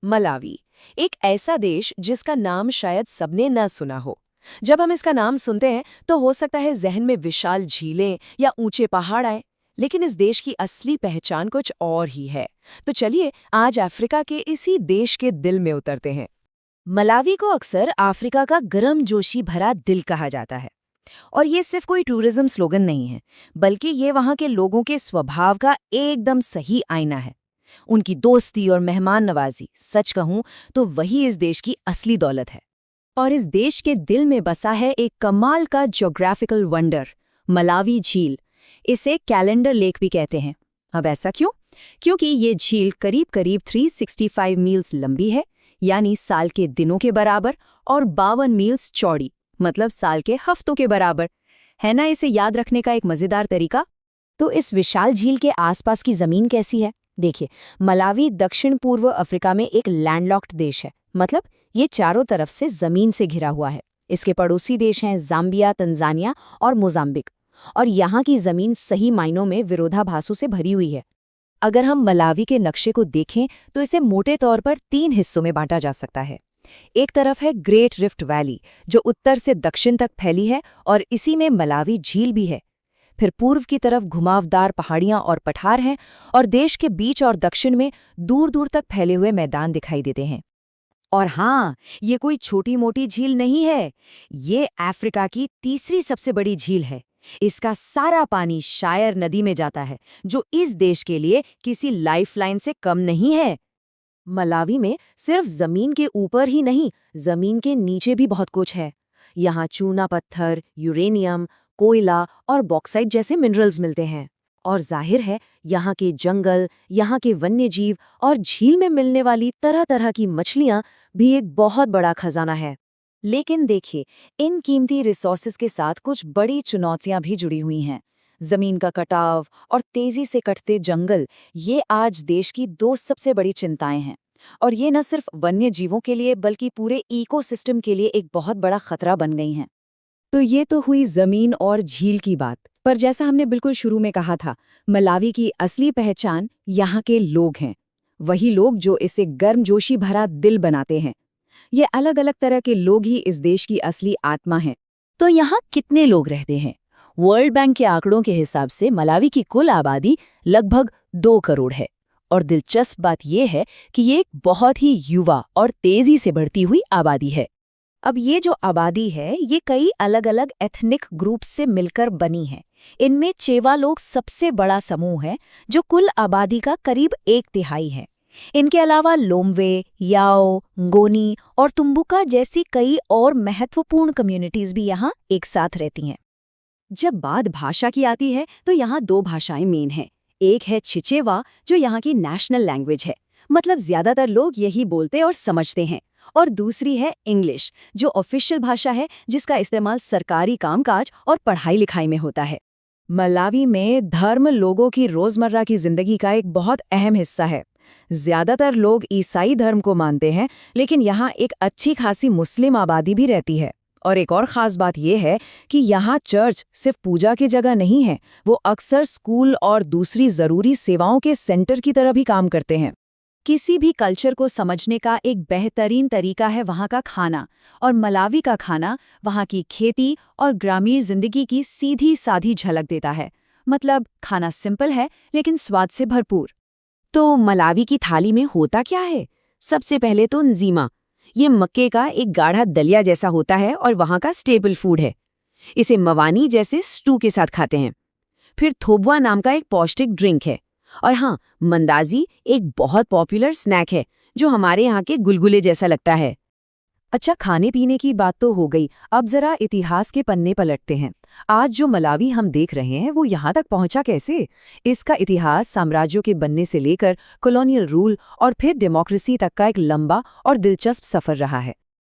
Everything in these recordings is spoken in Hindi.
मलावी, एक ऐसा देश जिसका नाम शायद सबने न सुना हो। जब हम इसका नाम सुनते हैं तो हो सकता है जहन में विशाल झीलें या ऊंचे पहाड़ आए, लेकिन इस देश की असली पहचान कुछ और ही है। तो चलिए आज अफ्रीका के इसी देश के दिल में उतरते हैं। मलावी को अक्सर अफ्रीका का गर्मजोशी भरा दिल कहा जाता है। और ये सिर्फ कोई टूरिज्म स्लोगन नहीं है, बल्कि ये वहाँ के लोगों के स्वभाव का एकदम सही आईना है। उनकी दोस्ती और मेहमान नवाजी, सच कहूँ तो वही इस देश की असली दौलत है। और इस देश के दिल में बसा है एक कमाल का ज्योग्राफिकल वंडर, मलावी झील। इसे कैलेंडर लेक भी कहते हैं। अब ऐसा क्यों? क्योंकि ये झील करीब करीब 365 मील्स लंबी है, यानी साल के दिनों के बराबर, और 52 मील्स चौड़ी, मतलब साल के हफ्तों के बराबर। है ना इसे याद रखने का एक मजेदार तरीका? तो इस विशाल झील के आसपास की जमीन कैसी है? देखिए, मलावी दक्षिण पूर्व अफ्रीका में एक लैंडलॉक्ड देश है। मतलब ये चारों तरफ से जमीन से घिरा हुआ है। इसके पड़ोसी देश हैं जाम्बिया, तंजानिया और मोजाम्बिक। और यहाँ की जमीन सही मायनों में विरोधाभासों से भरी हुई है। अगर हम मलावी के नक्शे को देखें तो इसे मोटे तौर पर 3 हिस्सों में बांटा जा सकता है। एक तरफ है ग्रेट रिफ्ट वैली, जो उत्तर से दक्षिण तक फैली है और इसी में मलावी झील भी है। फिर पूर्व की तरफ घुमावदार पहाड़ियां और पठार हैं, और देश के बीच और दक्षिण में दूर दूर तक फैले हुए मैदान दिखाई देते हैं। और हाँ, ये कोई छोटी मोटी झील नहीं है। ये अफ्रीका की तीसरी सबसे बड़ी झील है। इसका सारा पानी शायर नदी में जाता है, जो इस देश के लिए किसी लाइफलाइन से कम नहीं है। मलावी में सिर्फ जमीन के ऊपर ही नहीं, जमीन के नीचे भी बहुत कुछ है। यहाँ चूना पत्थर, यूरेनियम, कोयला और बॉक्साइट जैसे मिनरल्स मिलते हैं। और जाहिर है यहाँ के जंगल, यहाँ के वन्यजीव और झील में मिलने वाली तरह तरह की मछलियाँ भी एक बहुत बड़ा खजाना है। लेकिन देखिए, इन कीमती रिसोर्सेज के साथ कुछ बड़ी चुनौतियां भी जुड़ी हुई हैं। जमीन का कटाव और तेजी से कटते जंगल, ये आज देश की दो सबसे बड़ी चिंताएं हैं। और ये न सिर्फ वन्य जीवों के लिए बल्कि पूरे इकोसिस्टम के लिए एक बहुत बड़ा खतरा बन गई हैं। तो ये तो हुई जमीन और झील की बात, पर जैसा हमने बिल्कुल शुरू में कहा था, मलावी की असली पहचान यहाँ के लोग हैं। वही लोग जो इसे गर्मजोशी भरा दिल बनाते हैं। ये अलग अलग तरह के लोग ही इस देश की असली आत्मा हैं। तो यहाँ कितने लोग रहते हैं? वर्ल्ड बैंक के आंकड़ों के हिसाब से मलावी की कुल आबादी लगभग 2 करोड़ है। और दिलचस्प बात यह है कि ये एक बहुत ही युवा और तेजी से बढ़ती हुई आबादी है। अब ये जो आबादी है, ये कई अलग अलग एथनिक ग्रुप से मिलकर बनी है। इनमें चेवा लोग सबसे बड़ा समूह है, जो कुल आबादी का करीब 1/3 है। इनके अलावा लोम्वे, याओ, गोनी और तुम्बुका जैसी कई और महत्वपूर्ण कम्युनिटीज भी यहाँ एक साथ रहती हैं। जब बात भाषा की आती है तो यहाँ 2 भाषाएं मेन हैं। एक है चिचेवा, जो यहाँ की नेशनल लैंग्वेज है, मतलब ज्यादातर लोग यही बोलते और समझते हैं। और दूसरी है इंग्लिश, जो ऑफिशियल भाषा है, जिसका इस्तेमाल सरकारी कामकाज और पढ़ाई लिखाई में होता है। मलावी में धर्म लोगों की रोजमर्रा की जिंदगी का एक बहुत अहम हिस्सा है। ज्यादातर लोग ईसाई धर्म को मानते हैं, लेकिन यहाँ एक अच्छी खासी मुस्लिम आबादी भी रहती है। और एक और ख़ास बात यह है कि यहाँ चर्च सिर्फ पूजा की जगह नहीं है, वो अक्सर स्कूल और दूसरी ज़रूरी सेवाओं के सेंटर की तरह भी काम करते हैं। किसी भी कल्चर को समझने का एक बेहतरीन तरीका है वहाँ का खाना, और मलावी का खाना वहाँ की खेती और ग्रामीण जिंदगी की सीधी साधी झलक देता है। मतलब खाना सिंपल है लेकिन स्वाद से भरपूर। तो मलावी की थाली में होता क्या है? सबसे पहले तो नजीमा। ये मक्के का एक गाढ़ा दलिया जैसा होता है और वहाँ का स्टेपल फूड है। इसे मवानी जैसे स्टू के साथ खाते हैं। फिर थोबवा नाम का एक पौष्टिक ड्रिंक है। और हाँ, मंदाजी एक बहुत पॉपुलर स्नैक है, जो हमारे यहाँ के गुलगुले जैसा लगता है। अच्छा, खाने पीने की बात तो हो गई, अब जरा इतिहास के पन्ने पलटते हैं। आज जो मलावी हम देख रहे हैं वो यहाँ तक पहुँचा कैसे? इसका इतिहास साम्राज्यों के बनने से लेकर कॉलोनियल रूल और फिर डेमोक्रेसी तक का एक लंबा और दिलचस्प सफर रहा है।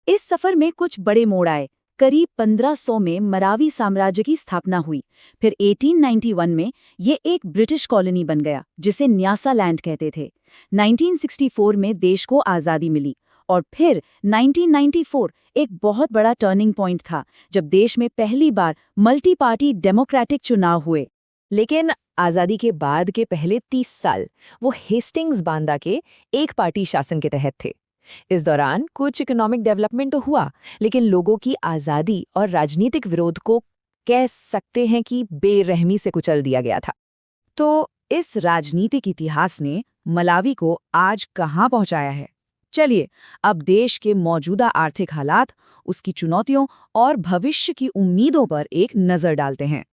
इस सफर में कुछ बड़े मोड़ आए। करीब 1500 में मलावी साम्राज्य की स्थापना हुई। फिर 1891 में ये एक ब्रिटिश कॉलोनी बन गया, जिसे न्यासालैंड कहते थे। 1964 में देश को आज़ादी मिली। और फिर 1994 एक बहुत बड़ा टर्निंग पॉइंट था, जब देश में पहली बार मल्टी पार्टी डेमोक्रेटिक चुनाव हुए। लेकिन आज़ादी के बाद के पहले 30 साल वो हेस्टिंग्स बांदा के एक पार्टी शासन के तहत थे। इस दौरान कुछ इकोनॉमिक डेवलपमेंट तो हुआ, लेकिन लोगों की आज़ादी और राजनीतिक विरोध को कह सकते हैं कि बेरहमी से कुचल दिया गया था। तो इस राजनीतिक इतिहास ने मलावी को आज कहाँ पहुंचाया है? चलिए अब देश के मौजूदा आर्थिक हालात, उसकी चुनौतियों और भविष्य की उम्मीदों पर एक नजर डालते हैं।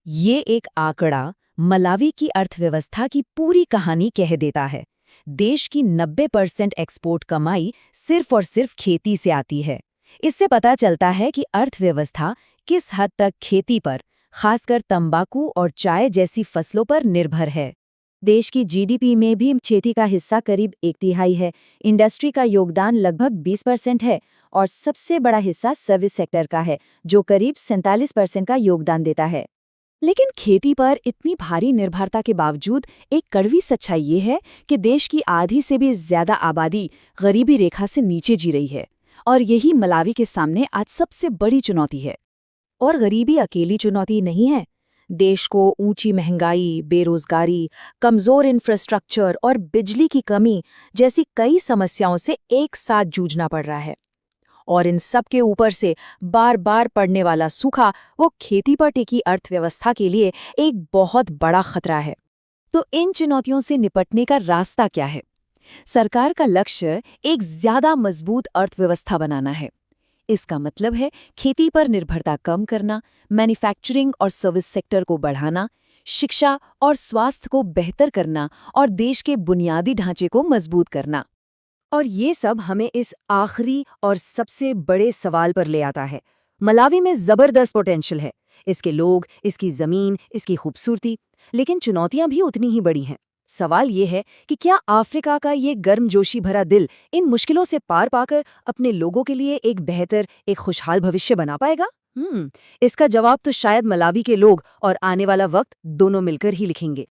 ये एक आंकड़ा मलावी की अर्थव्यवस्था की पूरी कहानी कह देता है। देश की 90% एक्सपोर्ट कमाई सिर्फ और सिर्फ खेती से आती है। इससे पता चलता है कि अर्थव्यवस्था किस हद तक खेती पर, खासकर तंबाकू और चाय जैसी फसलों पर निर्भर है। देश की जीडीपी में भी खेती का हिस्सा करीब 1/3 है, इंडस्ट्री का योगदान लगभग 20% है और सबसे बड़ा हिस्सा सर्विस सेक्टर का है, जो करीब 47% का योगदान देता है। लेकिन खेती पर इतनी भारी निर्भरता के बावजूद एक कड़वी सच्चाई ये है कि देश की आधी से भी ज्यादा आबादी गरीबी रेखा से नीचे जी रही है, और यही मलावी के सामने आज सबसे बड़ी चुनौती है। और गरीबी अकेली चुनौती नहीं है। देश को ऊंची महंगाई, बेरोजगारी, कमजोर इंफ्रास्ट्रक्चर और बिजली की कमी जैसी कई समस्याओं से एक साथ जूझना पड़ रहा है। और इन सब के ऊपर से बार बार पड़ने वाला सूखा वो खेती पर टिकी अर्थव्यवस्था के लिए एक बहुत बड़ा खतरा है। तो इन चुनौतियों से निपटने का रास्ता क्या है? सरकार का लक्ष्य एक ज्यादा मजबूत अर्थव्यवस्था बनाना है। इसका मतलब है खेती पर निर्भरता कम करना, मैन्युफैक्चरिंग और सर्विस सेक्टर को बढ़ाना, शिक्षा और स्वास्थ्य को बेहतर करना और देश के बुनियादी ढांचे को मजबूत करना। और ये सब हमें इस आखिरी और सबसे बड़े सवाल पर ले आता है। मलावी में जबरदस्त पोटेंशियल है, इसके लोग, इसकी जमीन, इसकी खूबसूरती, लेकिन चुनौतियां भी उतनी ही बड़ी हैं। सवाल ये है कि क्या अफ्रीका का ये गर्मजोशी भरा दिल इन मुश्किलों से पार पाकर अपने लोगों के लिए एक बेहतर, एक खुशहाल भविष्य बना पाएगा? इसका जवाब तो शायद मलावी के लोग और आने वाला वक्त दोनों मिलकर ही लिखेंगे।